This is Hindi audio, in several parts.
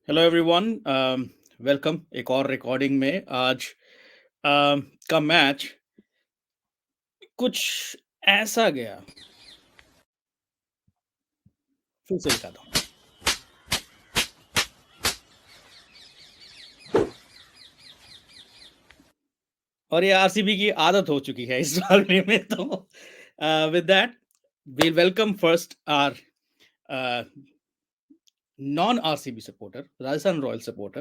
हेलो एवरीवन, वेलकम एक और रिकॉर्डिंग में। आज का मैच कुछ ऐसा गया। फिर से दिखाता हूँ। और ये आरसीबी की आदत हो चुकी है इस वाले में। तो with that will welcome first our non RCB supporter, Rajasthan Royal supporter,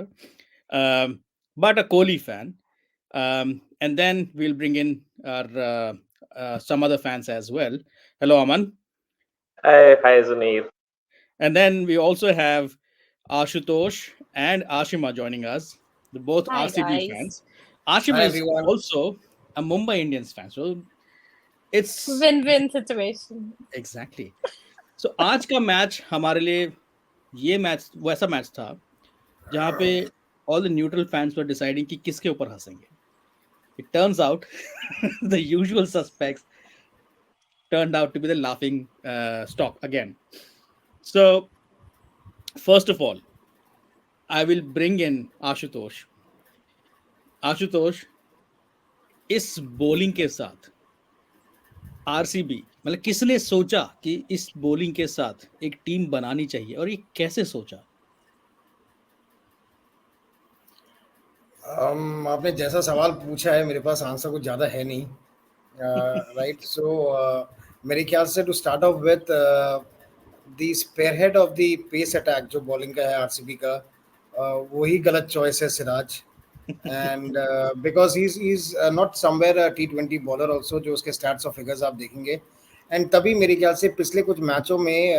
but a Kohli fan. And then we'll bring in our some other fans as well. Hello, Aman. Hi, Zunair. And then we also have Ashutosh and Ashima joining us, the both Hi RCB guys. fans. Ashima Hi is everyone. also a Mumbai Indians fan. So it's Win-win situation. exactly. So आज का मैच हमारे लिए ये मैच वैसा मैच था जहाँ पे all the neutral fans were deciding कि किसके ऊपर हंसेंगे. It turns out the usual suspects turned out to be the laughing stock again. So first of all, I will bring in Ashutosh. Ashutosh, इस बॉलिंग के साथ आरसीबी मतलब किसने सोचा कि इस बॉलिंग के साथ एक टीम बनानी चाहिए और ये कैसे सोचा? आपने जैसा सवाल पूछा है मेरे पास आंसर कुछ ज़्यादा है नहीं, राइट. सो मेरे ख्याल से to start off with the spearhead of the pace attack जो बॉलिंग का है आरसीबी का, वही गलत चॉइस है Siraj. And because he is not somewhere T20 bowler also, जो उसके स्टैट्स और फिगर्स आप देखेंगे. एंड तभी मेरे ख्याल से पिछले कुछ मैचों में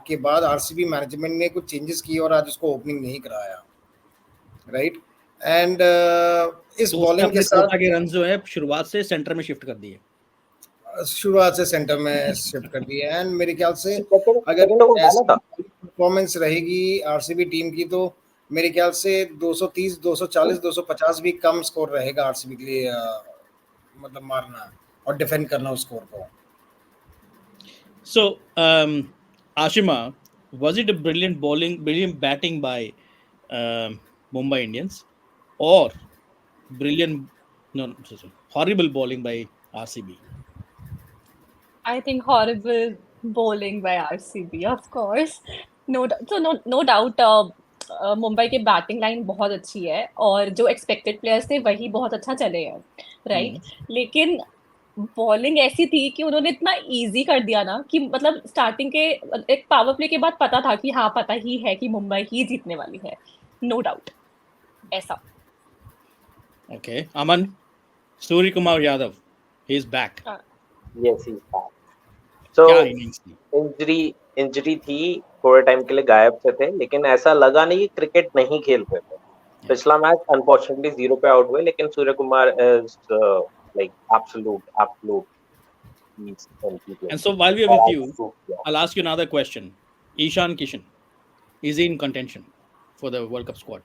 के बाद आरसीबी मैनेजमेंट ने कुछ चेंजेस किए और आज उसको ओपनिंग नहीं कराया, राइट. एंड इस तो उसने बॉलिंग के अपने साथ कोटा के रन जो है शुरुआत से सेंटर में शिफ्ट कर दिए. शुरुआत से सेंटर में शिफ्ट कर दिए. एंड मेरे ख्याल से सेकंड अगर को डाला ऐसी था। परफॉर्मेंस रहेगी आरसीबी टीम की तो मेरे ख्याल से 230, 240, 250 भी कम स्कोर रहेगा आरसीबी के लिए, मतलब मारना और डिफेंड करना उस स्कोर को. So Ashima, was it a brilliant batting by Mumbai Indians or brilliant no sorry, horrible bowling by RCB? I think horrible bowling by RCB, of course. No doubt. Mumbai के बैटिंग लाइन बहुत अच्छी है और जो एक्सपेक्टेड प्लेयर्स थे वही बहुत अच्छा चले हैं, राइट. लेकिन बॉलिंग ऐसी थी कि उन्होंने इतना इजी कर दिया ना कि मतलब स्टार्टिंग के एक पावर प्ले के बाद पता था कि हाँ, पता ही है कि मुंबई ही जीतने वाली है. नो डाउट ऐसा. Okay, Aman, Surya Kumar Yadav, he's back. Yes, he's back. क्या So इनिंग्स थी? इंजरी थी, थोड़े टाइम के लिए गायब से थे, लेकिन ऐसा लगा नहीं कि क्रिकेट नहीं खेल रहे थे. पिछला मैच अनफॉर्चुनेटली 0 पे आउट हुए, लेकिन Suryakumar is like absolute. And so while we are with you, I'll ask you another question. Ishan Kishan, is he in contention for the World Cup squad?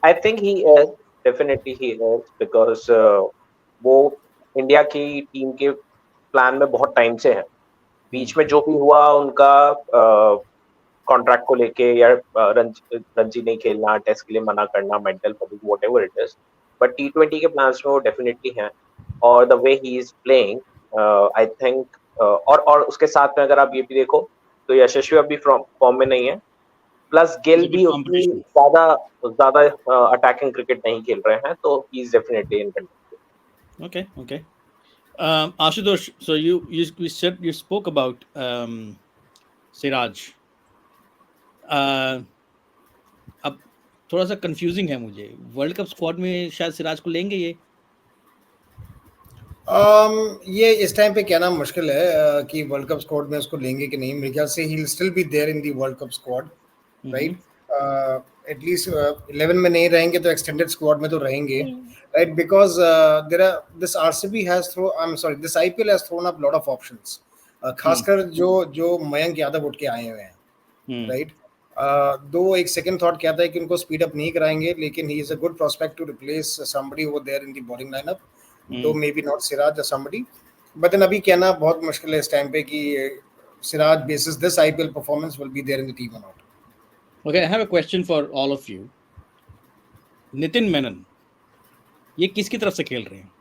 I think he is, definitely he is, because वो इंडिया की टीम के प्लान में बहुत टाइम से है. बीच में जो भी हुआ उनका कॉन्ट्रैक्ट को लेके या रणजी नहीं खेलना, टेस्ट के लिए मना करना, mental fatigue, whatever it is, but T20 के प्लान्स में वो डेफिनेटली हैं. और the way he is playing, I think, और उसके साथ में अगर आप ये भी देखो तो यशस्वी अभी फॉर्म में नहीं है, प्लस गिल भी उतनी ज्यादा अटैकिंग क्रिकेट नहीं खेल रहे हैं, तो he is definitely in contention. Okay. Ashutosh, so you spoke about Siraj. अब थोड़ा सा कंफ्यूजिंग है मुझे. वर्ल्ड कप स्क्वाड में शायद सिराज को लेंगे ये. ये इस टाइम पे कहना मुश्किल है कि वर्ल्ड कप स्क्वाड में उसको लेंगे कि नहीं. मेरे ख्याल से he will still be there in the world cup squad, right. At least 11 में नहीं रहेंगे तो एक्सटेंडेड स्क्वाड में तो रहेंगे, right. Because there are this RCB has throw I am sorry this IPL has thrown up lot of options, खासकर जो मयंक यादव उठ के आए हुए हैं, राइट. दो एक सेकंड थॉट कहता है कि उनको स्पीड अप नहीं कराएंगे, लेकिन he is a good prospect to replace somebody over there in the bowling lineup, though may be not Siraj or somebody. But then अभी कहना बहुत मुश्किल है इस टाइम पे कि Siraj basis this IPL performance will be there in the team or not. Okay, I have a question for all of you. Nitin Menon ये किसकी तरफ से खेल रहे हैं?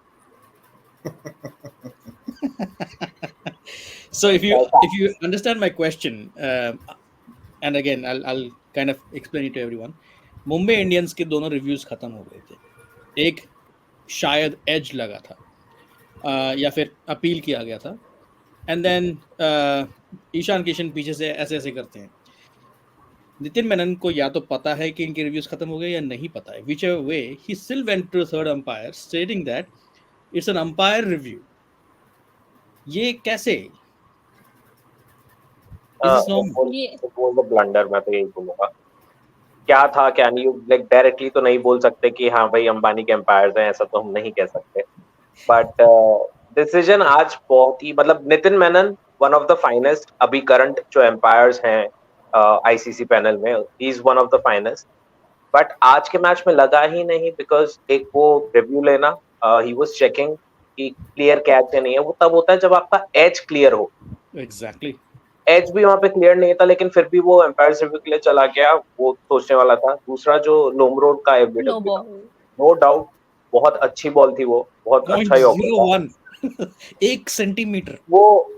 So if you understand my question, and again I'll kind of explain it to everyone. Mumbai Indians के दोनों रिव्यूज खत्म हो गए थे. एक शायद एज लगा था, या फिर अपील किया गया था, एंड देन ईशान किशन पीछे से ऐसे ऐसे करते हैं. नितिन मेनन को या तो पता है कि इनके रिव्यूज खत्म हो गए या नहीं पता है. Which ever way he still went to third umpire stating that it's an umpire review. ये कैसे? वो ब्लंडर, मैं तो यही बोलूंगा. क्या था क्या नहीं, लाइक डायरेक्टली तो नहीं बोल सकते कि हाँ भाई अंबानी के एम्पायर्स हैं, ऐसा तो हम नहीं कह सकते. बट डिसीजन आज बहुत ही, मतलब Nitin Menon one of the finest अभी करंट जो एम्पायर्स हैं आईसीसी पैनल में, he is one of the finest. But आज के मैच में लगा ही नहीं, बिकॉज एक वो रिव्यू लेना, ही वाज चेकिंग कि क्लियर कैच है नहीं है. वो तब होता है जब आपका एज क्लियर हो. एग्जैक्टली. एज भी वहां पे क्लियर नहीं था, लेकिन फिर भी वो एम्पायर रिव्यू के लिए चला गया. वो सोचने वाला था. दूसरा जो लोमरोड का नो डाउट बहुत अच्छी बॉल थी, वो बहुत अच्छा ही होगा. 1 सेंटीमीटर, वो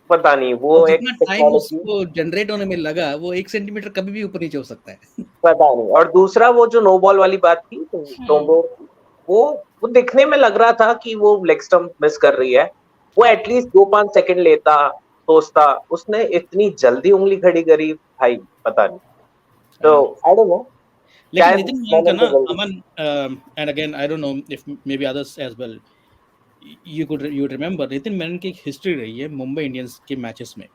पता नहीं वो एक टाइम उसको जनरेट होने में लगा, वो 1 सेंटीमीटर कभी भी ऊपर नीचे हो सकता है. पता नहीं. और दूसरा वो जो नो बॉल वाली बात थी, लोमरोड, वो दिखने में लग रहा था कि वो लेग स्टंप मिस कर रही है. वो एटलीस्ट 2-5 सेकंड लेता, सोचता. उसने इतनी जल्दी उंगली खड़ी करी भाई, पता नहीं. तो आई डोंट नो. लेकिन नितिन मेनन का ना, Aman, and again I don't know if may be others as well, you remember Nitin Menon की एक हिस्ट्री रही है मुंबई इंडियंस के मैचेस में.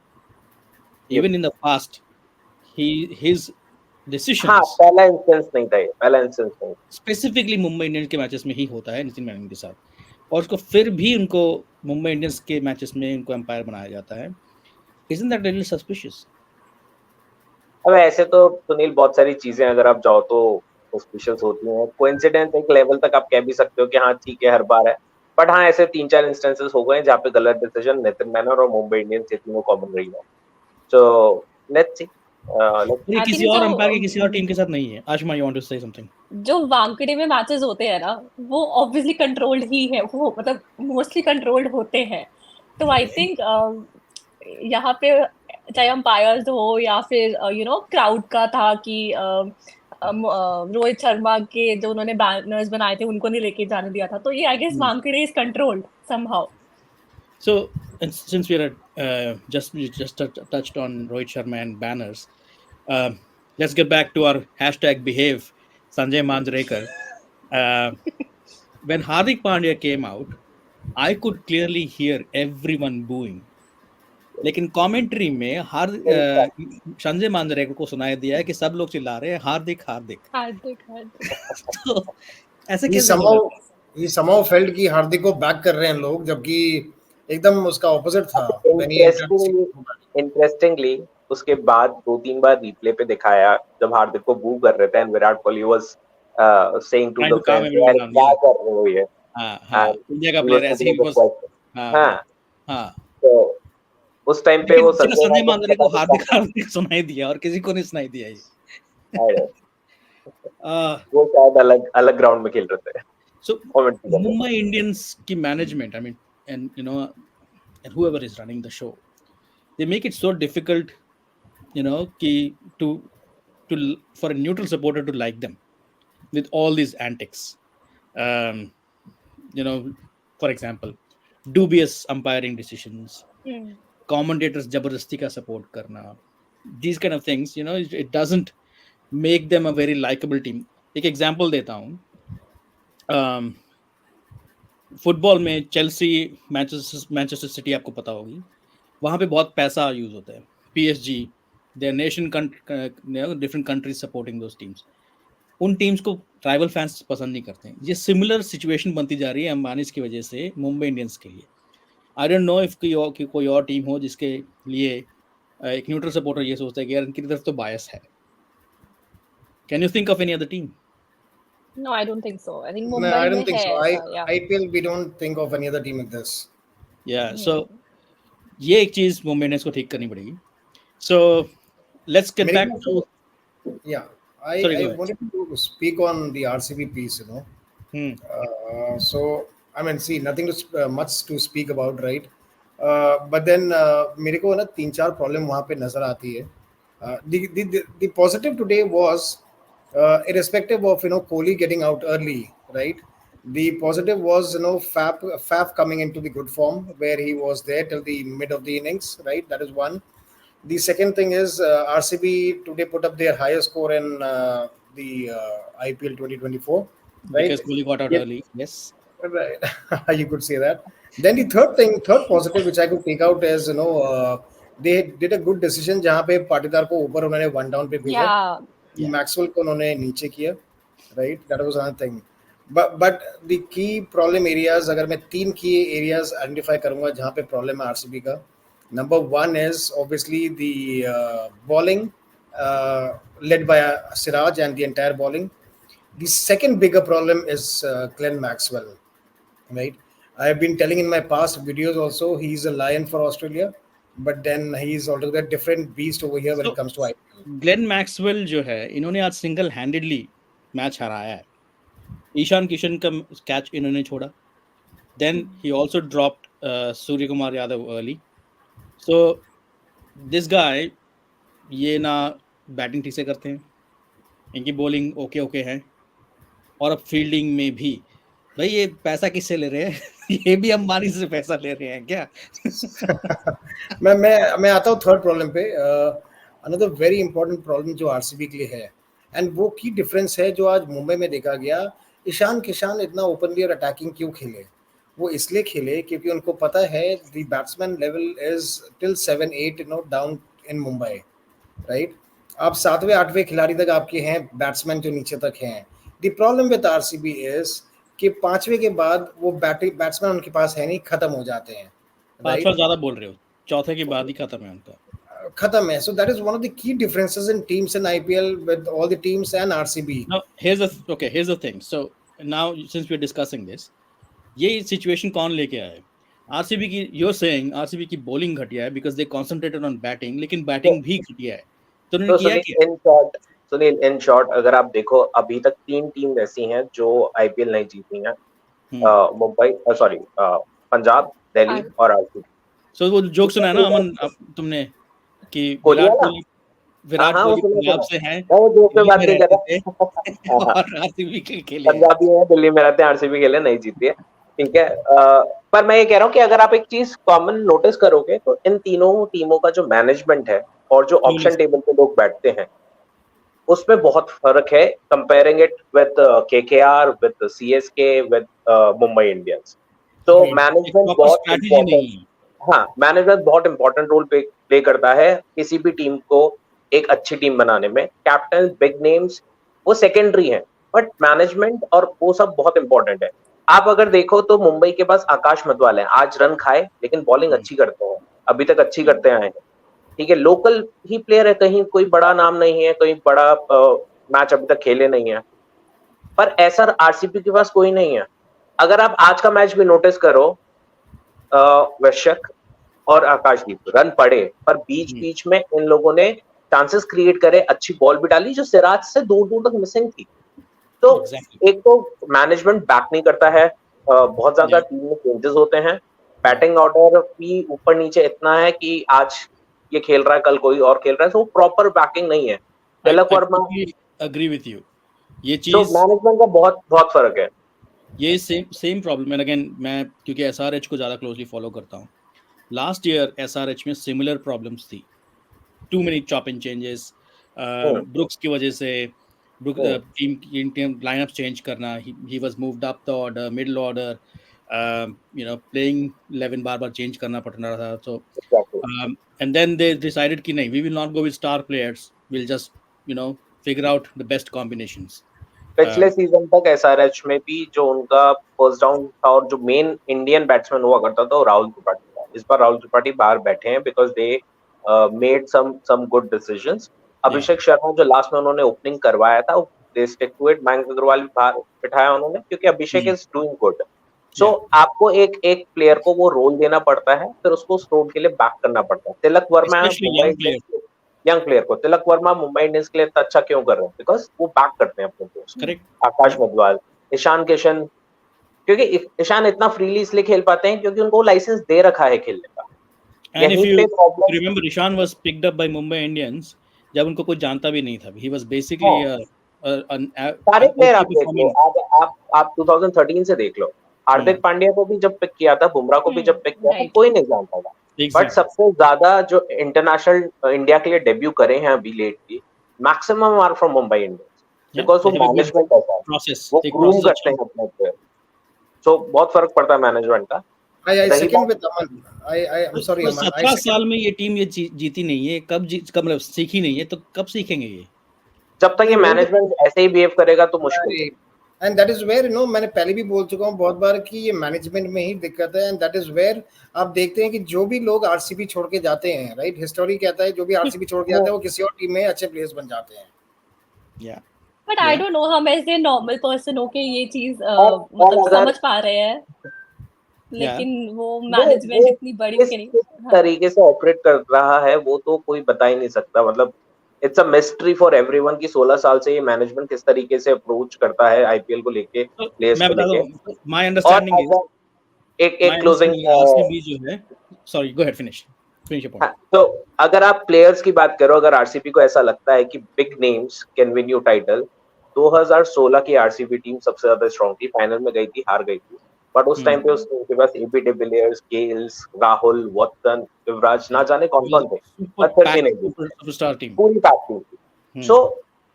Even in the past his decisions, हाँ, पहला इंस्टेंस नहीं था ये, पहला इंस्टेंस नहीं. स्पेसिफिकली मुंबई इंडियंस के मैचेस में ही होता है नितिन मेनन के साथ. और उसको फिर भी उनको मुंबई इंडियंस के मैचेस में इनको एम्पायर बनाया जाता है. Isn't that a little suspicious? अब ऐसे तो सुनील बहुत सारी चीजें अगर आप जाओ तो सस्पिशियस होती हैं. कोइंसिडेंस एक लेवल तक आप कह भी सकते हो कि हाँ ठीक है, हर बार है. बट हाँ, ऐसे 3-4 इंस्टेंसेस हो गए जहाँ पे गलत डिसीजन नितिन मेनन और मुंबई इंडियंस के तीनों कॉमन रही है. तो लेट्स सी. किसी और अंपायर की किसी और टीम के साथ नहीं है. Aashma, you want to say something? जो वानखेड़े में मैचेस होते हैं ना, वो ऑब्वियसली कंट्रोल्ड ही है, वो मतलब मोस्टली कंट्रोल्ड होते हैं. तो आई थिंक यहाँ पे चाहे अंपायर्स हो या फिर यू नो क्राउड का था कि रोहित शर्मा के जो उन्होंने बैनर्स बनाए थे उनको नहीं लेके जाने दिया था. तो ये I guess Wankhede is controlled somehow. So, and since we are just touched on Rohit Sharma and banners, let's get back to our #behave Sanjay Manjrekar. When Hardik Pandya came out, I could clearly hear everyone booing. लेकिन कमेंट्री में संजय मांजरेकर को सुनाई दिया है कि सब लोग चिल्ला रहे हैं हार्दिक हार्दिक हार्दिक हार्दिक. तो ऐसे ये somehow felt कि हार्दिक को बैक कर रहे हैं लोग, जबकि एकदम उसका ऑपोजिट था. इंटरेस्टिंगली उसके बाद 2-3 बार रिप्ले पे दिखाया जब हार्दिक को बू कर रहे थे and Virat Kohli was saying to the fans, क्या कर रहे हो ये. हां, इंडिया का प्लेयर ऐसे ही बस. हां. तो उस टाइम पे वो संजय मांजरेकर को हार्दिक हार्दिक सुनाई दिया और किसी को नहीं सुनाई दिया ये. वो शायद अलग ग्राउंड में खेल रहे थे. So Mumbai Indians की management, I mean, and you know, and whoever is running the show, they make it so difficult, you know, for a neutral supporter to like them with all these antics. You know, for example, dubious umpiring decisions, commentators जबरदस्ती का support करना, these kind of things, you know, it doesn't make them a very likable team. एक example देता हूँ. फुटबॉल में चेल्सी, मैनचेस्टर सिटी आपको पता होगी, वहाँ पे बहुत पैसा यूज होता है. PSG, there nation, different countries supporting those teams. उन टीम्स को ट्राइबल फैंस पसंद नहीं करते हैं. ये सिमिलर सिचुएशन बनती जा रही है अंबानीज की वजह से मुंबई इंडियंस के लिए. आई डोंट नो इफ कोई और टीम हो जिसके लिए एक न्यूट्रल सपोर्टर ये सोचता है कि यार इनकी तरफ तो बायस है. Can you think of any other team? No, I don't think so. I think Mumbai. No, I don't think so. IPL, we don't think of any other team like this. Yeah. So, ये एक चीज मुंबई इंडियंस को ठीक करनी पड़ेगी. So, let's get back to. Yeah, Sorry, I go ahead. wanted to speak on the RCB piece, you know. So I mean, see, nothing to much to speak about, right? But then मेरे को ना 3-4 प्रॉब्लम वहाँ पे नजर आती है. The positive today was irrespective of Kohli getting out early, right? The positive was Faf coming into the good form where he was there till the mid of the innings, right? That is one. The second thing is RCB today put up their highest score in the IPL 2024, right? Because Kohli got out Yeah, early. Yes. right. You could say that. Then the third positive which I could take out is they did a good decision जहाँ पे पाटीदार को ऊपर उन्होंने वन डाउन पे भेजा, Yeah. Yeah. मैक्सवेल को उन्होंने नीचे किया, right? That was another thing. But the key problem areas, अगर मैं 3 key areas identify करूंगा जहाँ पे problem है RCB का, number one is obviously the bowling led by Siraj and the entire bowling. The second bigger problem is Glenn Maxwell, right? I have been telling in my past videos also he's a lion for Australia, but then he's altogether different beast over here when So it comes to IPL. Glenn Maxwell जो है, इन्होंने आज सिंगल हैंडेडली मैच हराया है. ईशान किशन का कैच इन्होंने छोड़ा. Then he also dropped Surya Kumar Yadav early. So this guy, ये ना बैटिंग ठीक से करते हैं, इनकी बॉलिंग ओके ओके है, और अब फील्डिंग में भी भाई ये पैसा किससे ले रहे हैं? ये भी अंबानी से पैसा ले रहे हैं क्या? मैं आता हूँ थर्ड प्रॉब्लम पे. अनदर वेरी इंपॉर्टेंट प्रॉब्लम जो आरसीबी के लिए है, एंड वो की डिफरेंस है जो आज मुंबई में देखा गया. ईशान किशन इतना ओपनली और अटैकिंग क्यों खेले? वो इसलिए खेले क्योंकि उनको पता है the batsman level is till 7-8 down in Mumbai, right? आप 7वें 8वें खिलाड़ी तक आपके हैं बैट्समैन जो नीचे तक हैं. The problem with RCB is कि 5वें के बाद वो बैट्समैन उनके पास है नहीं, खत्म हो जाते हैं, पांचवा ज्यादा बोल रहे हो, चौथे के बाद ही खत्म है उनका. खत्म है. So that is one of the key differences in teams in IPL with all the teams and RCB. Now here's the thing. So now since we're discussing this, ये सिचुएशन कौन लेके आया है? आरसीबी की, you're saying आरसीबी की बॉलिंग घटिया है because they concentrated on batting, लेकिन बैटिंग भी घटिया है. तो उन्होंने किया क्या? सुनील इन शॉर्ट अगर आप देखो अभी तक 3 टीम ऐसी हैं जो आईपीएल नहीं जीती हैं, मुंबई पंजाब, दिल्ली और आरसीबी. So वो जोक सुना है ना अमन तुमने कि विराट कोहली पंजाब से हैं, और आरसीबी के खेले, पंजाबी है, दिल्ली में रहते हैं, आरसीबी खेले, नहीं जीती है, ठीक है. पर मैं ये कह रहा हूँ कि अगर आप एक चीज कॉमन नोटिस करोगे तो इन तीनों टीमों का जो मैनेजमेंट है और जो ऑप्शन टेबल पे लोग बैठते हैं उसमें बहुत फर्क है, comparing it with KKR, with CSK, with Mumbai Indians. तो मैनेजमेंट बहुत इंपॉर्टेंट रोल प्ले करता है किसी भी टीम को एक अच्छी टीम बनाने में. कैप्टन, बिग नेम्स वो सेकेंडरी हैं, बट मैनेजमेंट और वो सब बहुत इंपॉर्टेंट है. आप अगर देखो तो मुंबई के पास आकाश मधवाल है, आज रन खाए लेकिन बॉलिंग अच्छी करते हैं, अभी तक अच्छी करते आए हैं, ठीक है. लोकल ही प्लेयर है, कहीं कोई बड़ा नाम नहीं है, कोई बड़ा मैच अभी तक खेले नहीं है, पर ऐसा आरसीबी के पास कोई नहीं है. अगर आप आज का मैच भी नोटिस करो, वैश्यक और आकाशदीप रन पड़े, पर बीच में इन लोगों ने चांसेस क्रिएट करे, अच्छी बॉल भी डाली जो सिराज से दूर तक मिसिंग थी. तो एक तो मैनेजमेंट बैक नहीं करता है, बहुत ज्यादा टीम में चेंजेस होते हैं, बैटिंग ऑर्डर भी ऊपर नीचे इतना है कि आज ये खेल रहा है कल कोई और खेल रहा है, तो प्रॉपर बैकिंग नहीं है. Tilak Varma, agree with you, ये चीज तो मैनेजमेंट का बहुत फर्क है. ये सेम प्रॉब्लम है. अगेन मैं क्योंकि एसआरएच को ज्यादा क्लोजली फॉलो करता हूँ, लास्ट ईयर एसआरएच में सिमिलर प्रॉब्लम्स थी. Too many chop and changes, Brooks की वजह से, टीम लाइनअप चेंज करना, he was moved up the order, middle order, playing 11 बार चेंज करना पड़ रहा था. तो एंड देन दे डिसाइडेड कि नहीं, we will not go with star players, will just figure out the best combinations. पिछले सीजन तक एसआरएच में भी जो उनका फर्स्ट डाउन था और जो मेन इंडियन बैट्समैन हुआ करता था वो राहुल त्रिपाठी था. इस बार राहुल त्रिपाठी बाहर बैठे हैं because they made some good decisions. Abhishek Sharma जो लास्ट में उन्होंने ओपनिंग करवाया था, they stick to it. Mayank Agarwal भी बाहर बिठाया उन्होंने क्योंकि Abhishek is doing good. So आपको एक प्लेयर को वो रोल देना पड़ता है, फिर उसको उस रोल के लिए बैक करना पड़ता है. तिलक वर्मा यंग प्लेयर को। तिलक वर्मा मुंबई इंडियंस के लिए इतना अच्छा क्यों कर रहे हैं? बिकॉज वो बैक करते हैं अपने दोस्त। करेक्ट। आकाश मधवाल, ईशान किशन, क्योंकि ईशान इतना फ्रीली इसलिए खेल पाते हैं क्योंकि उनको लाइसेंस दे रखा है खेलने का। एंड इफ यहीं यू पे problem. Remember, Ishan was picked up by Mumbai Indians जब उनको कोई जानता भी नहीं था। ही वाज बेसिकली हाँ, an सारे प्लेयर okay आप देख लो, performing। आप 2013 से देख लो, हार्दिक पांड्या को भी जब पिक किया था, बुमराह को भी जब पिक किया था, राइट कोई नहीं जानता था। But exactly. सबसे ज्यादा जो इंटरनेशनल इंडिया के लिए डेब्यू करे हैं अभी lately, maximum are from Mumbai Indians, because वो they have a good management ऐसा है, प्रोसेस, वो एक ग्रूम प्रोसेस करते अच्छा हैं अपने प्लेयर। सो बहुत फर्क पड़ता है मैनेजमेंट का। I रही second बात, with Aman. I'm sorry, है। Aman. I 17 second. साल में ये टीम ये जीती नहीं है, कब मतलब सीखी नहीं है, तो कब सीखेंगे ये? जब तक ये नहीं वो तो मैनेजमेंट ऐसे ही बिहेव करेगा तो मुश्किल है। And that is where you know, मैंने पहले भी बोल चुका हूँ बहुत बार कि ये मैनेजमेंट में ही दिक्कत है। एंड दैट इज वेयर आप देखते हैं कि जो भी लोग आरसीबी छोड़ के जाते हैं, राइट, हिस्टोरी कहता है जो भी आरसीबी छोड़ के जाते हैं वो किसी और टीम में अच्छे प्लेयर्स बन जाते हैं। या बट आई डोंट नो हम ऐसे नॉर्मल पर्सन होके ये चीज और मतलब अगर समझ पा रहे हैं, या लेकिन वो वो मैनेजमेंट इतनी बड़ी किस होके नहीं। किस हाँ तरीके से ऑपरेट कर रहा है वो तो कोई बता ही नहीं सकता। मतलब it's a mystery for everyone कि 16 साल से ये मैनेजमेंट किस तरीके से अप्रोच करता है आईपीएल को लेके, तो प्लेयर्स मैं को बताता लेके। हूँ, माय और अंडरस्टैंडिंग इज, एक क्लोजिंग, आरसीबी जो है, sorry go ahead, finish your point. हाँ, तो अगर आप प्लेयर्स की बात करो, अगर आरसीबी को ऐसा लगता है कि big names can win you title, 2016 की आरसीबी टीम सबसे ज्यादा स्ट्रॉन्ग थी, फाइनल में गई थी, हार गई थी। बट उस टाइम पे उस टीम के पास AB de Villiers, Gayles, Rahul, Watson, Yuvraj, ना जाने कौन कौन थे, सुपर पर फिर भी पैक, नहीं जीती। Superstar team. पूरी पैक टीम थी। सो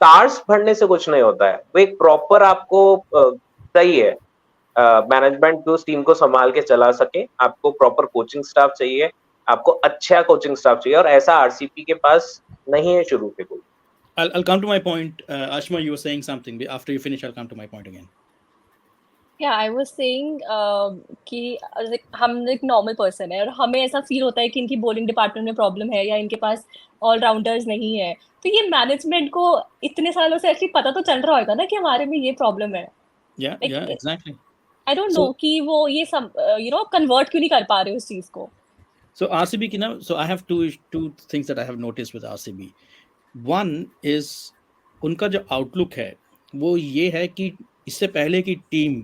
स्टार्स भरने से कुछ नहीं होता है, वो एक प्रॉपर आपको सही है मैनेजमेंट जो उस टीम को संभाल के चला सके। आपको प्रॉपर कोचिंग स्टाफ चाहिए, आपको अच्छा कोचिंग स्टाफ चाहिए, और ऐसा आरसीबी के पास नहीं है शुरू से कोई। I'll come to my point. Ashma, you were saying something. After you finish, I'll come to my point again. या आई वाज सेइंग कि हम एक नॉर्मल पर्सन है और हमें ऐसा फील होता है कि इनकी बॉलिंग डिपार्टमेंट में प्रॉब्लम है या इनके पास ऑलराउंडर्स नहीं है, तो ये मैनेजमेंट को इतने सालों से एक्चुअली पता तो चल रहा होगा ना कि हमारे में ये प्रॉब्लम है। Yeah, Like, yeah, exactly. I don't So, know कि वो ये सब कन्वर्ट क्यों नहीं कर पा रहे उस चीज को। so RCB ki na, so I have two things that I have noticed with RCB. One is उनका जो आउटलुक है वो ये है कि इससे पहले की टीम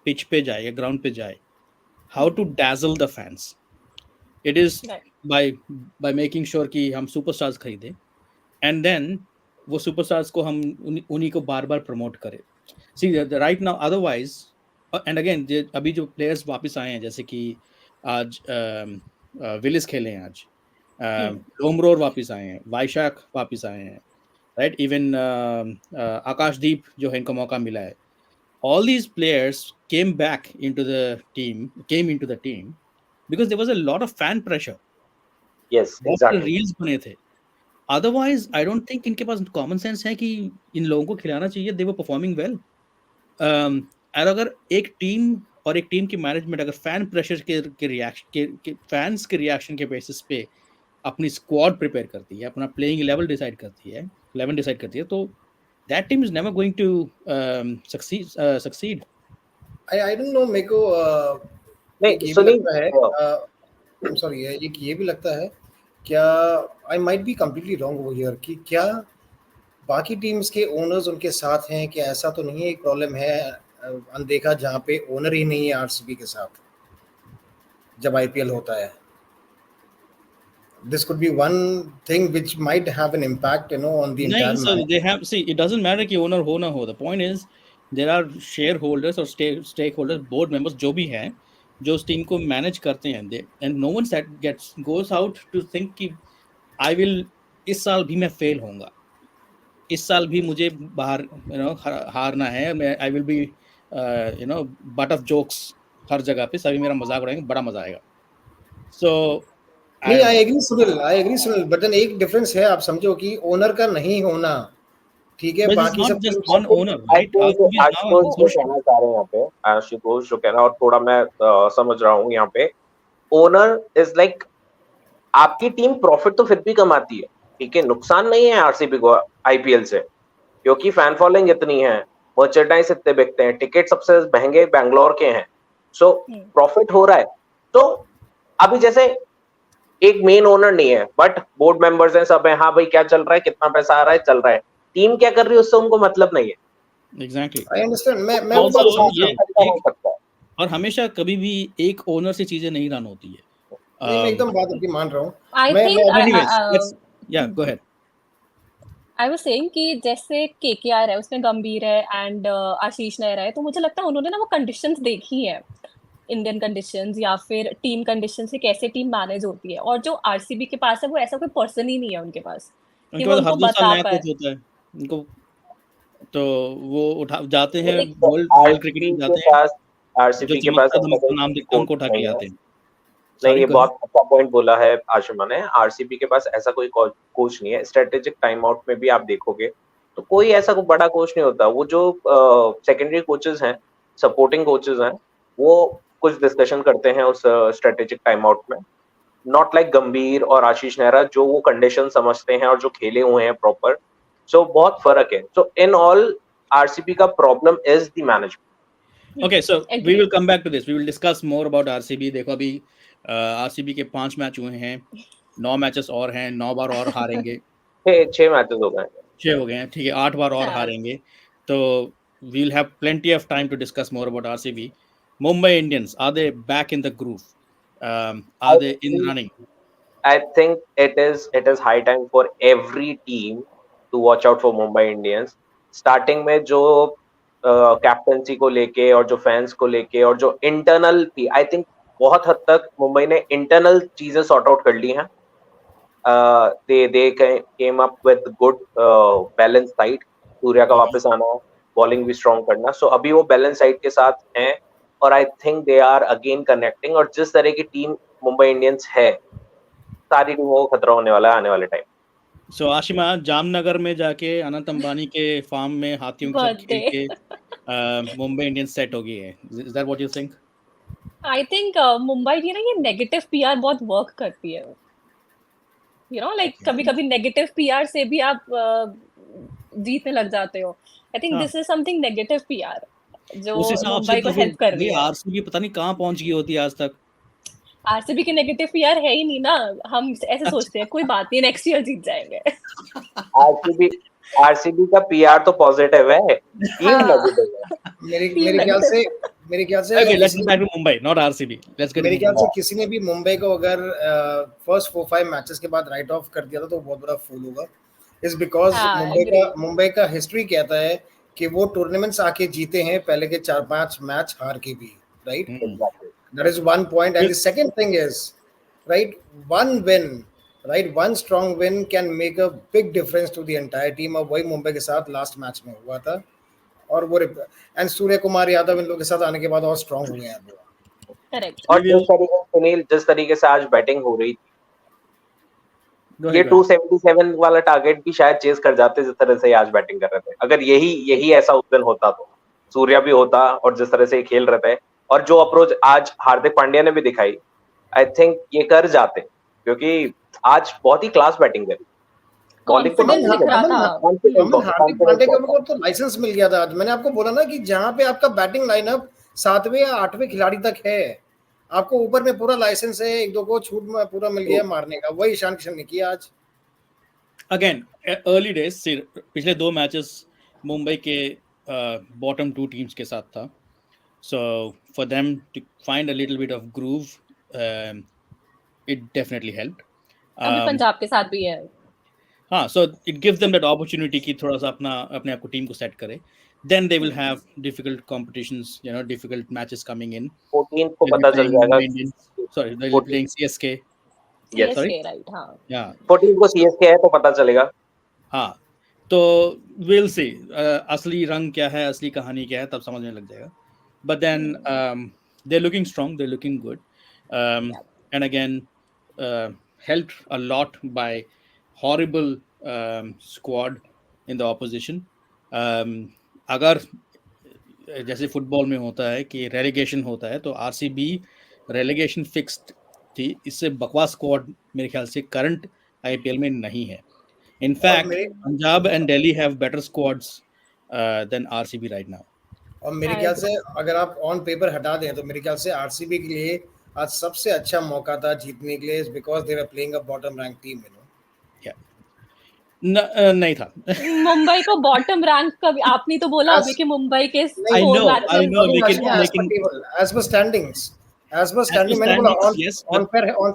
पिच पे जाए या ग्राउंड पे जाए, how to dazzle the fans. It is by making sure कि हम सुपरस्टार्स खरीदें एंड देन वो सुपरस्टार्स को हम उन्हीं को बार बार प्रमोट करें। See right now otherwise, and again अभी जो प्लेयर्स वापस आए हैं, जैसे कि आज विलिस खेले हैं, आज लोमरोर वापस आए हैं, वाइशाख वापस आए हैं, राइट, इवन आकाशदीप जो है, इनको मौका मिला है। All these players came into the team because there was a lot of fan pressure. Yes, बहुत सारे exactly. रील्स बने थे। अदरवाइज आई डोंट थिंक इनके पास कॉमन सेंस है कि इन लोगों को खिलाना चाहिए। दे वर परफॉर्मिंग वेल। और अगर एक टीम और एक टीम की मैनेजमेंट अगर फैन प्रेशर के रिएक्शन के फैंस के रिएक्शन के बेसिस पे अपनी स्क्वाड प्रिपेयर करती है, अपना प्लेइंग लेवल डिसाइड करती है, 11 डिसाइड करती है, तो that team is never going to succeed. I don't know, मेरे को नहीं, ये भी सुनील, लगता है, सॉरी, ये भी लगता है, क्या I might be completely wrong over here, कि क्या बाकी टीम्स के ओनर्स उनके साथ हैं, कि ऐसा तो नहीं है एक प्रॉब्लम है अनदेखा जहाँ पे ओनर ही नहीं है आरसीबी के साथ जब आईपीएल होता है? This could be one thing which might have an impact, on the entire So match. they have, see, it doesn't matter कि owner हो ना हो. The point is there are shareholders or stakeholders, board members जो भी हैं, जो उस टीम को मैनेज करते हैं, and no one goes out to think कि I will, इस साल भी मैं फेल होऊंगा, इस साल भी मुझे बाहर हारना है, मैं I will be butt of jokes हर जगह पे, सभी मेरा मजाक उड़ाएंगे, बड़ा मजा आएगा. So नहीं, I agree Sunil, but then एक डिफरेंस है, आप समझो कि ओनर का नहीं होना, ठीक है, बाकी सब just one owner, right? Ashutosh जो कहना चाह रहे हैं यहाँ पे, आशुतोष जो कहना, और थोड़ा मैं समझ रहा हूँ यहाँ पे, ओनर इज लाइक, आपकी टीम प्रॉफिट तो फिर भी कमाती है, ठीक है, नुकसान नहीं है आरसीबी को आईपीएल से, क्योंकि फैन फॉलोइंग इतनी है, मर्चेंडाइज इतने बिकते हैं, टिकट सबसे महंगे बैंगलोर के हैं, सो प्रॉफिट हो रहा है। तो अभी जैसे एक मेन ओनर नहीं है, बट बोर्ड मेंबर्स हैं, सब हैं, हाँ भाई क्या चल रहा है, कितना पैसा आ रहा है, चल रहा है, टीम क्या कर रही है उससे उनको मतलब नहीं है। एग्जैक्टली। आई अंडरस्टैंड, मैं वो ऑल्सो बात समझ ये रहा हूँ। खर्चा हो एक, सकता है। और हमेशा कभी भी एक ओनर से चीजें नहीं रन होती है। नहीं, मैं एकदम बात आपकी मान रहा हूँ। I मैं think एनीवेज लेट्स या go ahead. I was saying कि जैसे केकेआर है उसमें गंभीर है एंड आशीष नेहरा है, तो मुझे लगता है उन्होंने ना वो कंडीशंस देखी है, इंडियन कंडीशंस या फिर टीम कंडीशंस, से कैसे टीम मैनेज होती है, और जो आरसीबी के पास है वो ऐसा कोई पर्सन ही नहीं है उनके पास कि उनके वो पास हर उनको 2 साल बता नया पाए। कोच होता है उनको, तो वो उठा जाते हैं, एक वर्ल्ड क्रिकेट आरसीबी में के जाते हैं, पास जो आरसीबी के पास चमकता ऐसा धमकता कोई नाम दिखता है कोच उनको उठा के नहीं ले है। आते हैं। नहीं, सॉरी ये गो बहुत अहेड। अच्छा पॉइंट बोला है आशुमा ने। आरसीबी के पास ऐसा कोई कोच नहीं है। स्ट्रेटेजिक टाइम आउट में भी आप देखोगे तो कोई ऐसा कोई बड़ा कोच नहीं होता। वो जो सेकेंडरी कोचेस हैं, सपोर्टिंग कोचेस हैं, वो कुछ डिस्कशन करते हैं उस स्ट्रेटेजिक टाइम आउट में। नॉट लाइक गंभीर और आशीष नेहरा जो वो कंडीशन समझते हैं और जो खेले हुए हैं प्रॉपर। सो बहुत फर्क है। सो इन ऑल आरसीबी का problem is the management. Okay, so we agree. will come back to this. We will discuss more about RCB. देखो अभी RCB के 5 मैच हुए हैं, 9 मैचेस और हैं, 9 बार और हारेंगे। 6 मैचेस हो गए। 6 हो गए हैं, ठीक है, 8 बार और हाँ, हारेंगे। तो we will have plenty of time to discuss more about RCB. Mumbai Indians, are they back in the groove? Are they in running? I think it is high time for every team to watch out for Mumbai Indians. Starting में जो कैप्टनसी को लेके और जो फैंस को लेके और जो इंटरनल थी, आई थिंक बहुत हद तक मुंबई ने इंटरनल चीजें सॉर्ट आउट कर ली हैं। they came up with good balance side. Surya का वापस आना, बॉलिंग भी स्ट्रॉन्ग करना, सो अभी वो बैलेंस साइड के साथ हैं और I think they are again connecting. और जिस तरह की टीम मुंबई इंडियंस है, सारी टीमों को खतरा होने वाला है आने वाले टाइम। So आशिमा, जामनगर में जाके अनंत अंबानी के फार्म में हाथियों के साथ खेल बर्थडे। के मुंबई इंडियंस सेट हो गई है। Is that what you think? I think Mumbai की ना ये नेगेटिव पीआर बहुत वर्क करती है, लाइक कभी कभी नेगेटिव पीआर से भी आप जीतने लग जाते हो। आई थिंक हाँ, this is something negative PR जो उस हिसाब से मुंबई तो को फिर हेल्प कर ये रही है। आरसीबी पता नहीं कहाँ पहुंच गई होती है आज तक। आरसीबी की नेगेटिव पीआर है ही नहीं ना, हम ऐसे सोचते हैं कोई बात नहीं नेक्स्ट ईयर जीत जाएंगे। आरसीबी आरसीबी का पीआर तो पॉजिटिव है, टीम हाँ, नेगेटिव है। मेरे टीम मेरे ख्याल से नेगेटिव। मेरे ख्याल से Okay, अगर let's किसी get ने back to Mumbai, not RCB. Let's get मेरे into ख्याल से Mumbai. किसी ने भी मुंबई को अगर फर्स्ट 4-5 मैचेस के बाद राइट ऑफ कर दिया था तो वो बहुत बड़ा फूल होगा। इज बिकॉज हाँ, एग्री। मुंबई का हिस्ट्री कहता है कि वो टूर्नामेंट्स आके जीते हैं पहले के 4-5 मैच हार के भी, right? Exactly. That is one point. And Well, the second thing is, right, one win, right, one strong win can make a big difference to the entire team. अब वही मुंबई के साथ लास्ट मैच में हुआ था और वो एंड सूर्य कुमार यादव इन लोगों के साथ आने के बाद और स्ट्रांग हो गए हैं वो। करेक्ट। और we will सुनील जिस तरीके से आज बैटिंग हो रही थी, go ये ahead, go ahead. 277 वाला टारगेट भी शायद चेस कर जाते जिस तरह से ये आज बैटिंग कर रहे थे। अगर यही ऐसा उस दिन होता तो सूर्या भी होता और जिस तरह से ये खेल रहे थे और जो अप्रोच आज हार्दिक पांड्या ने भी दिखाई, आई थिंक ये कर जाते, क्योंकि आज बहुत ही क्लास बैटिंग करी। बॉलिंग तो कॉन्फिडेंस दिख रहा था। अमन हार्दिक पांड्या के ऊपर तो लाइसेंस मिल गया था आज। मैंने आपको बोला ना कि जहां पे आपका बैटिंग लाइनअप 7वें या 8वें खिलाड़ी तक है, आपको ऊपर में पूरा लाइसेंस है, एक दो को छूट में पूरा मिल गया मारने का। वही ईशान किशन ने किया आज। Again, early days से पिछले 2 मैचेस मुंबई के बॉटम 2 टीम्स के साथ था. So for them to find a little bit of groove, it definitely helped. अभी पंजाब के साथ भी है। हाँ, so it gives them that opportunity कि थोड़ा सा अपने आप को टीम को सेट करे. Then they will have difficult competitions, difficult matches coming in. 14 को They'll be पता चल playing जाएगा। Mumbai Indians. Sorry, they'll be playing CSK. Yes. Sorry? CSK, right. हाँ, Yeah. 14 को सीएसके है तो पता चलेगा। हाँ, तो we'll see. असली रंग क्या है, असली कहानी क्या है, तब समझ में लग जाएगा. But then they're looking strong, they're looking good. And again, helped a lot by horrible squad in the opposition. अगर जैसे फुटबॉल में होता है कि रेलीगेशन होता है, तो आरसीबी रेलीगेशन फिक्स्ड थी। इससे बकवास स्क्वाड मेरे ख्याल से करंट आईपीएल में नहीं है. In fact, Punjab and Delhi have better squads than RCB right now. और मेरे ख्याल से अगर आप ऑन पेपर हटा दें तो मेरे ख्याल से आरसीबी के लिए आज सबसे अच्छा मौका था जीतने के लिए, because they were playing a bottom rank team, you know. नहीं था। मुंबई को बॉटम रैंक का आपने तो बोला अभी कि मुंबई के I 4 know, I matches know, he as per standings, as per मैंने बोला standings, yes, on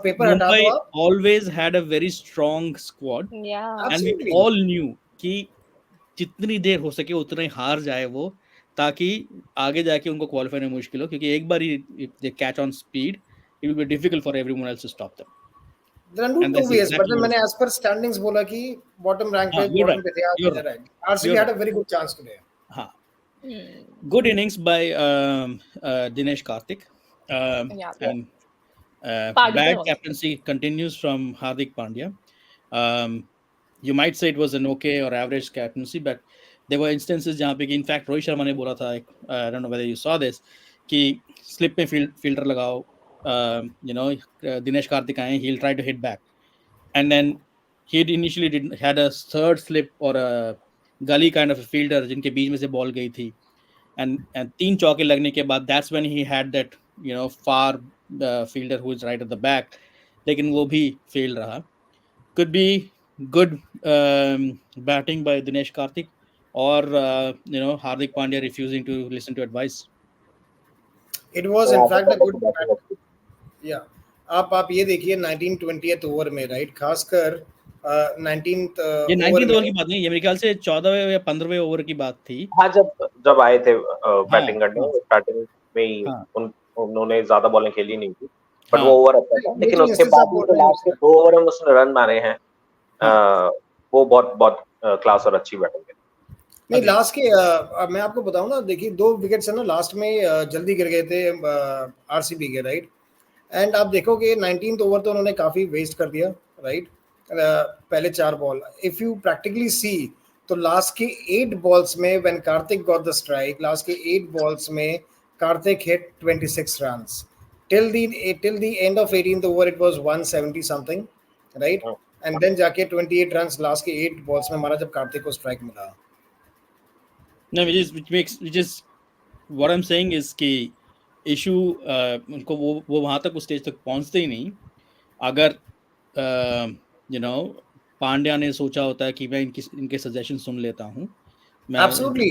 paper हटा Mumbai दो आप। always had a very strong squad, या and we Absolutely. all knew कि जितनी देर हो सके उतना ही हार जाए वो, ताकि आगे जाके उनको क्वालिफाई में मुश्किल हो, क्योंकि एक बार ही if they catch on speed, it will be difficult for everyone else to stop them. Randeep And तो that's भी है, exactly बट what मैंने is. as per standings बोला कि बॉटम रैंक पे, You're बॉटम right. पे थे You're आज, right. Right. RCB You're had right. a very good chance today. हाँ. Good innings by Dinesh Karthik, या and Pardon bad also. captaincy continues from Hardik Pandya. You might say it was an okay or average captaincy, but there were instances जहाँ पे कि इनफैक्ट रोहित शर्मा ने बोला था, I don't know whether you saw this, कि स्लिप में फील्डर लगाओ, दिनेश कार्तिक आए, he'll try to hit back, and then he initially had a third slip or a gully kind of a fielder जिनके बीच में से बॉल गई थी, and 3 चौके लगने के बाद that's when he had that far fielder who is right at the back, लेकिन वो भी fail रहा. Could be good batting by Dinesh Karthik, or Hardik Pandya refusing to listen to advice. It was तो in यहाँ पे fact a good batting अच्छी। या आप ये देखिए 1920th ओवर में, राइट, खासकर 19th ये ओवर 19th में। ओवर की बात नहीं, ये मेरे ख्याल से 14वें या 15वें ओवर की बात थी. हाँ, जब आए थे हाँ, बैटिंग करने, हाँ, स्टार्टिंग में ही हाँ, उन्होंने ज्यादा बॉलें खेली नहीं थी, बट वो हाँ. ओवर अच्छा था। ये लेकिन जो उसके इंस्टेंस बाद आप में बोल जो रहे हैं लास्ट के उसमें, 2 ओवर में उसने रन मारे हैं, हाँ. वो बहुत बहुत क्लास और अच्छी बैटिंग है। नहीं Agreed. लास्ट के मैं आपको बताऊं ना, देखिए 2 विकेट्स है ना लास्ट में, जल्दी गिर गए थे आरसीबी के, राइट। एंड आप देखोगे 19th ओवर तो उन्होंने काफी वेस्ट कर दिया, राइट। पहले 4 बॉल इफ यू प्रैक्टिकली सी, तो लास्ट के 8 बॉल्स में when Kartik got the strike, last के 8 बॉल्स में Kartik hit 26 runs. till the end of 18th over it was 170 something, right? And then जाके 28 runs लास्ट के 8 बॉल्स में मारा जब कार्तिक को स्ट्राइक मिला। No, which is what I'm saying is कि issue उनको वो वहां तक उस स्टेज तक पहुंचते ही नहीं, अगर पांड्या ने सोचा होता है कि मैं इनके सजेशन सुन लेता हूँ, मैं Absolutely.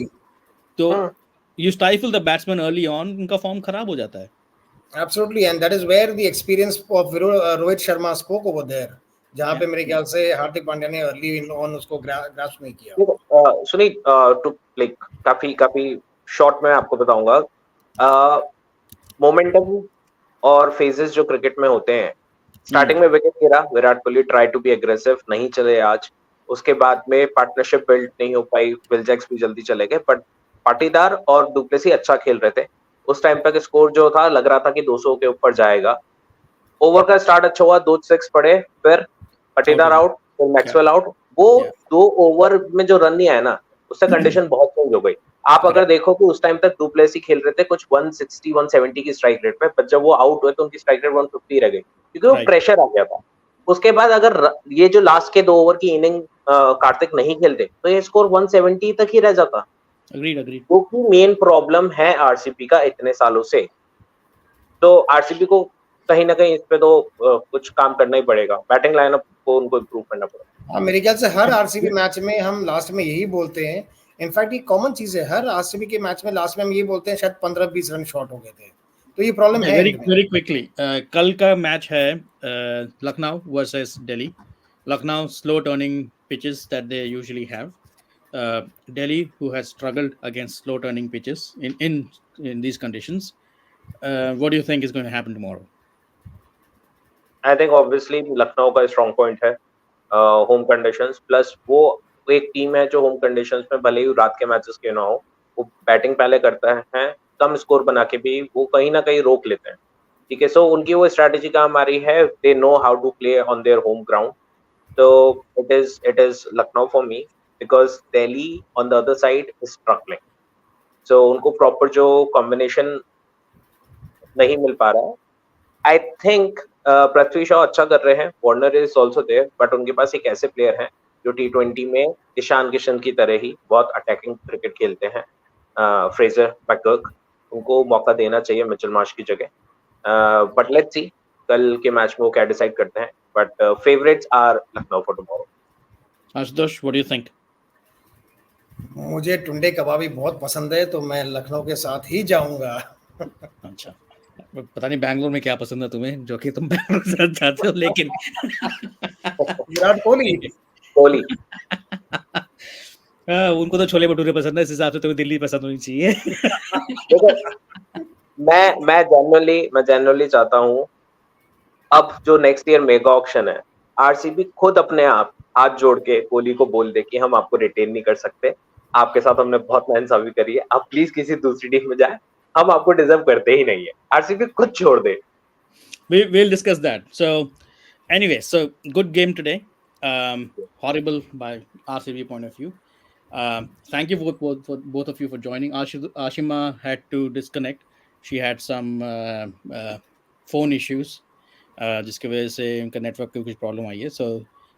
तो you stifle the batsman early on, उनका फॉर्म खराब हो जाता है. Absolutely, and that is where the experience of Rohit Sharma spoke over there, जहाँ पे मेरे ख्याल से हार्दिक पांड्या ने अर्ली ऑन उसको ग्रास्प नहीं किया। सुनील, टू लाइक काफी शॉर्ट में आपको बताऊंगा, मोमेंटम और फेजेस जो क्रिकेट में होते हैं, स्टार्टिंग में विकेट गिरा, Virat Kohli try to be aggressive, नहीं चले आज, उसके बाद में पार्टनरशिप बिल्ड नहीं हो पाई, विल जैक्स भी जल्दी चले गए, बट पाटीदार और डुप्लेसी अच्छा खेल रहे थे। उस टाइम तक स्कोर जो था लग रहा था कि 200 के ऊपर जाएगा। ओवर का स्टार्ट अच्छा हुआ, 2 6 पड़े, फिर पाटीदार आउट, फिर मैक्सवेल आउट। वो 2 ओवर में जो रन नहीं आया ना, उससे कंडीशन बहुत चेंज हो गई। आप अगर देखो कि उस टाइम तक डुप्लेसी खेल रहे थे कुछ 160 170 की स्ट्राइक रेट पे, पर जब वो आउट हुए तो उनकी स्ट्राइक रेट 150 रह गई, क्योंकि वो प्रेशर आ गया था। उसके बाद अगर ये जो लास्ट के 2 ओवर की इनिंग कार्तिक नहीं खेलते तो ये स्कोर 170 तक ही रह जाता। Agreed. वो की मेन प्रॉब्लम है आरसीबी का इतने सालों से, तो आरसीबी को कहीं ना कहीं इस पे तो कुछ काम करना ही पड़ेगा, बैटिंग लाइनअप को उनको इम्प्रूव करना पड़ेगा। हाँ, मेरे ख्याल से हर आरसीबी मैच में हम लास्ट में यही बोलते हैं, इनफैक्ट ये कॉमन चीज है, हर आरसीबी के मैच में लास्ट में हम ये बोलते हैं शायद 15-20 रन शॉर्ट हो गए थे, तो ये प्रॉब्लम है। वेरी क्विकली, कल का मैच है Lucknow versus Delhi. Lucknow slow turning pitches that they usually have. Delhi, who has struggled against slow turning pitches in these conditions. What do you think is going to happen tomorrow? I think obviously Lucknow का स्ट्रॉन्ग पॉइंट है होम कंडीशंस, प्लस वो एक टीम है जो होम कंडीशंस में भले ही रात के मैचेस क्यों ना हो, वो बैटिंग पहले करता है, कम स्कोर बना के भी वो कहीं ना कहीं रोक लेते हैं। ठीक है, सो उनकी वो स्ट्रैटेजी काम आ रही है, they know how to play on their home ground, so it is Lucknow for me because Delhi on the other side is struggling, so उनको प्रॉपर जो कॉम्बिनेशन नहीं मिल पा रहा है। आई थिंक पृथ्वी शॉ अच्छा कर रहे हैं, Warner is also there, but उनके पास एक ऐसे प्लेयर हैं जो T20 में ईशान किशन की तरह ही बहुत अटैकिंग क्रिकेट खेलते हैं, फ्रेजर मैकगर्क, उनको मौका देना चाहिए मिचेल मार्श की जगह। बट लेट्स सी कल के मैच में वो क्या डिसाइड करते हैं, but favourites are Lucknow for tomorrow. Ashutosh, what do you think? मुझे टुंडे कबाबी बहुत पसंद है, तो मैं लखनऊ के साथ ही जाऊंगा। अच्छा, पता नहीं बैंगलोर में क्या पसंद है तुम्हें, जो कि तुम बैंगलोर के साथ जाते हो, लेकिन विराट कोहली। कोहली। उनको तो छोले भटूरे पसंद है, इस हिसाब से तुम्हें दिल्ली पसंद होनी चाहिए। देखो मैं जनरली चाहता हूँ अब जो नेक्स्ट ईयर मेगा ऑक्शन है, आरसीबी खुद अपने आप हाथ जोड़ के कोहली को बोल दे कि हम आपको रिटेन नहीं कर सकते, आपके साथ हमने बहुत नाइंसाफी करी है, आप प्लीज किसी दूसरी टीम में जाए, हम आपको डिजर्व करते ही नहीं है। आरसीबी खुद छोड़ दे। We'll discuss that. So anyway, so good game today. Horrible by RCB point of view. Thank you for both of you for joining. Ashima had to disconnect. She had some phone issues, जिसकी वजह से उनका नेटवर्क की कुछ प्रॉब्लम आई है. So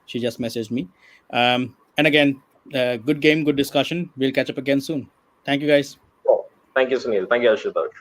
she just messaged me. And again, good game, good discussion. We'll catch up again soon. Thank you guys. Thank you Sunil, thank you Ashutosh.